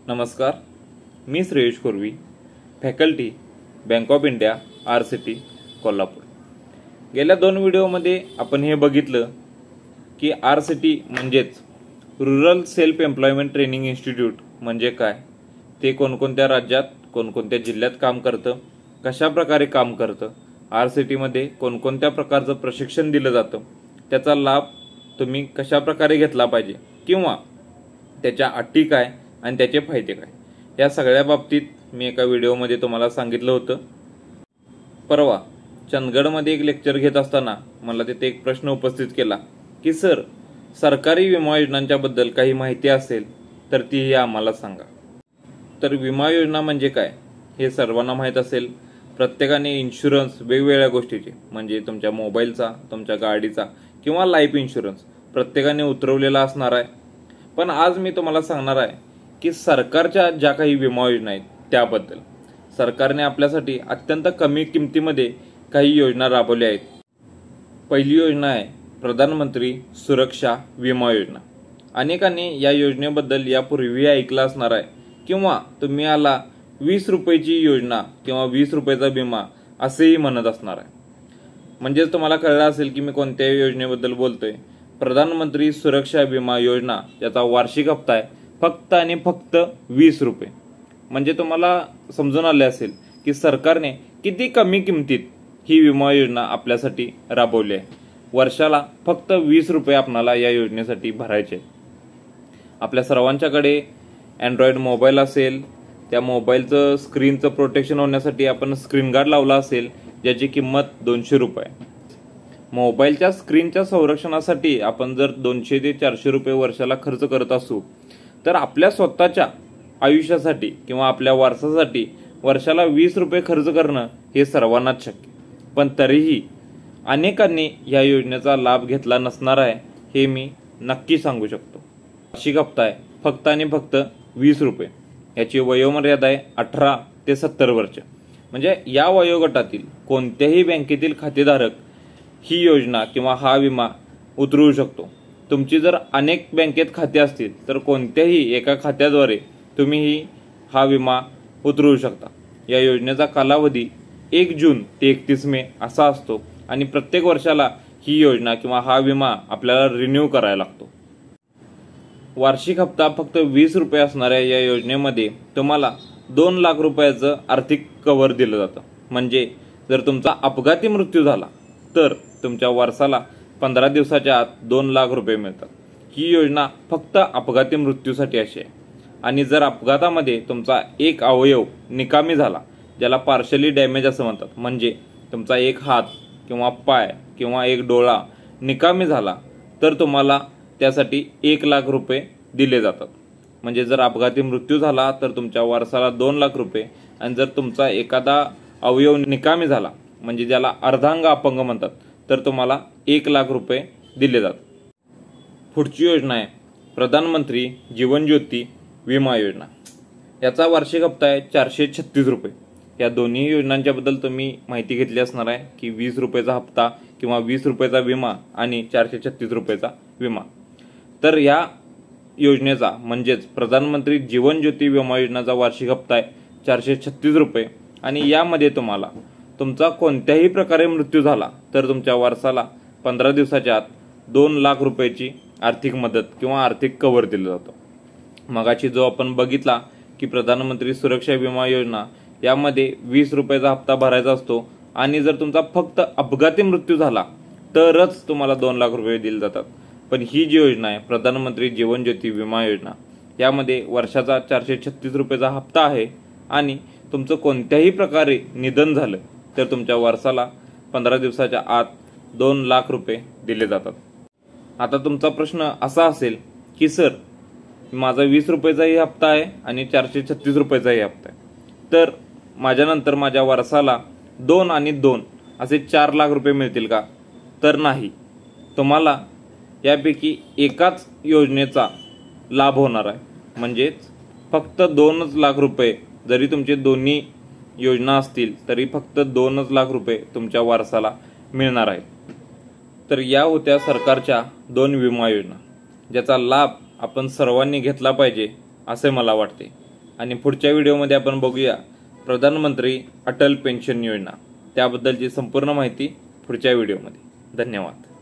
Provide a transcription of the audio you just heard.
नमस्कार, मी Shreyash Korvi, faculty, Bank of India, RCT, Kolhapur. गेल्या 2 व्हिडिओमध्ये आपण हे बघितलं की RCT म्हणजेच rural self employment training institute म्हणजे काय, ते कोणकोणत्या राज्यात, कोणकोणत्या जिल्ह्यात काम करतं, कशा प्रकारे काम करतं, RCT मध्ये कोणकोणत्या प्रकारचं प्रशिक्षण दिलं जातं, त्याचा लाभ तुम्ही कशा प्रकारे घेतला पाहिजे किंवा त्याच्या अटी काय आणि त्याचे फायदे काय, या सगळ्या बाबतीत मी एका व्हिडिओमध्ये तुम्हाला सांगितलं होतं. परवा चंदगडमध्ये एक लेक्चर घेत असताना मला तिथे एक प्रश्न उपस्थित केला की सर, सरकारी विमा योजनांच्या बद्दल काही माहिती असेल तर तीही आम्हाला सांगा. तर विमा योजना म्हणजे काय हे सर्वांना माहीत असेल. प्रत्येकाने इन्शुरन्स वेगवेगळ्या गोष्टीचे म्हणजे तुमच्या मोबाईलचा, तुमच्या गाडीचा किंवा लाईफ इन्शुरन्स प्रत्येकाने उतरवलेला असणार आहे. पण आज मी तुम्हाला सांगणार आहे की सरकारच्या ज्या काही विमा योजना आहेत त्याबद्दल. सरकारने आपल्यासाठी अत्यंत कमी किमतीमध्ये काही योजना राबवल्या आहेत. पहिली योजना आहे प्रधानमंत्री सुरक्षा विमा योजना. अनेकांनी या योजनेबद्दल यापूर्वी ऐकलं असणार आहे किंवा तुम्ही याला 20 रुपयाची योजना किंवा 20 रुपयाचा विमा असेही म्हणत असणार आहे. म्हणजेच तुम्हाला कळलं असेल की मी कोणत्या योजनेबद्दल बोलतोय. प्रधानमंत्री सुरक्षा विमा योजना, याचा वार्षिक हप्ता आहे फक्त आणि फक्त 20 रुपये. म्हणजे तुम्हाला समजून आले असेल की सरकारने किती कमी किमतीत ही विमा योजना आपल्यासाठी राबवली आहे. वर्षाला फक्त 20 रुपये आपल्याला या योजनेसाठी भरायचे. आपल्या सर्वांच्याकडे अँड्रॉइड मोबाईल असेल, त्या मोबाईलचं स्क्रीनचं प्रोटेक्शन होण्यासाठी आपण स्क्रीन गार्ड लावला असेल ज्याची किंमत 200 रुपये. मोबाईलच्या स्क्रीनच्या संरक्षणासाठी आपण जर 200 ते 400 रुपये वर्षाला खर्च करत असू तर आपल्या स्वतःच्या आयुष्यासाठी किंवा आपल्या वारसासाठी वर्षाला 20 रुपये खर्च करणं हे सर्वांनाच शक्य. पण तरीही अनेकांनी या योजनेचा लाभ घेतला नसणार आहे हे मी नक्की सांगू शकतो. वार्षिक हप्ता आहे फक्त आणि फक्त 20 रुपये. याची वयोमर्यादा आहे 18 ते 70 वर्ष. म्हणजे या वयोगटातील कोणत्याही बँकेतील खातेधारक ही योजना किंवा हा विमा उतरवू शकतो. तुमची जर अनेक बँकेत खाते असतील तर कोणत्याही एका खात्याद्वारे तुम्ही हा विमा उतरवू शकता. या योजनेचा कालावधी 1 जून ते 31 मे असा असतो आणि प्रत्येक वर्षाला ही योजना किंवा हा विमा आपल्याला रिन्यू करायला लागतो. वार्षिक हप्ता फक्त 20 रुपये असणाऱ्या या योजनेमध्ये तुम्हाला 2 लाख रुपयाचं आर्थिक कव्हर दिलं जातं. म्हणजे जर तुमचा अपघाती मृत्यू झाला तर तुमच्या वारसाला 15 दिवसाच्या आत 2 लाख रुपये मिळतात. ही योजना फक्त अपघाती मृत्यूसाठी अशी आहे. आणि जर अपघातामध्ये तुमचा एक अवयव निकामी झाला, ज्याला पार्शली डॅमेज असं म्हणतात, म्हणजे तुमचा एक हात किंवा पाय किंवा एक डोळा निकामी झाला तर तुम्हाला त्यासाठी 1 लाख रुपये दिले जातात. म्हणजे जर अपघाती मृत्यू झाला तर तुमच्या वारसाला 2 लाख रुपये आणि जर तुमचा एखादा अवयव निकामी झाला म्हणजे ज्याला अर्धांग अपंग म्हणतात तर तुम्हाला 1 लाख रुपये दिले जातात. पुढची योजना आहे प्रधानमंत्री जीवन ज्योती विमा योजना. याचा वार्षिक हप्ता आहे 436 रुपये. या दोन्ही योजनांच्या बद्दल तुम्ही माहिती घेतली असणार आहे की 20 रुपयाचा हप्ता किंवा 20 रुपयाचा विमा आणि 436 रुपयाचा विमा. तर या योजनेचा म्हणजेच प्रधानमंत्री जीवन ज्योती विमा योजनेचा वार्षिक हप्ता आहे 436 रुपये. आणि यामध्ये तुम्हाला तुमचा कोणत्याही प्रकारे मृत्यू झाला तर तुमच्या वारसाला 15 दिवसाच्या आत 2 लाख रुपयाची आर्थिक मदत किंवा आर्थिक कव्हर दिलं जातं. मगाची जो आपण बघितला की प्रधानमंत्री सुरक्षा विमा योजना, यामध्ये 20 रुपयाचा हप्ता भरायचा असतो आणि जर तुमचा फक्त अपघाती मृत्यू झाला तरच तुम्हाला 2 लाख रुपये दिले जातात. पण ही जी योजना आहे प्रधानमंत्री जीवन ज्योती विमा योजना, यामध्ये वर्षाचा 436 रुपयाचा हप्ता आहे आणि तुमचं कोणत्याही प्रकारे निधन झालं तर तुमच्या वारसाला 15 दिवसाच्या आत 2 लाख रुपये दिले जातात. आता तुमचा प्रश्न असा असेल की सर, माझा 20 रुपयाचाही हप्ता आहे आणि 436 रुपयाचाही हप्ता आहे, तर माझ्यानंतर माझ्या वारसाला 2 आणि 2 असे 4 लाख रुपये मिळतील का? तर नाही. तुम्हाला यापैकी एकाच योजनेचा लाभ होणार आहे. म्हणजेच फक्त 2 लाख रुपये, जरी तुमचे दोन्ही योजना असतील तरी फक्त 2 लाख रुपये तुमच्या वारसाला मिळणार आहेत. तर या होत्या सरकारच्या 2 विमा योजना, ज्याचा लाभ आपण सर्वांनी घेतला पाहिजे असे मला वाटते. आणि पुढच्या व्हिडिओमध्ये आपण बघूया प्रधानमंत्री अटल पेन्शन योजना, त्याबद्दलची संपूर्ण माहिती पुढच्या व्हिडिओमध्ये. धन्यवाद.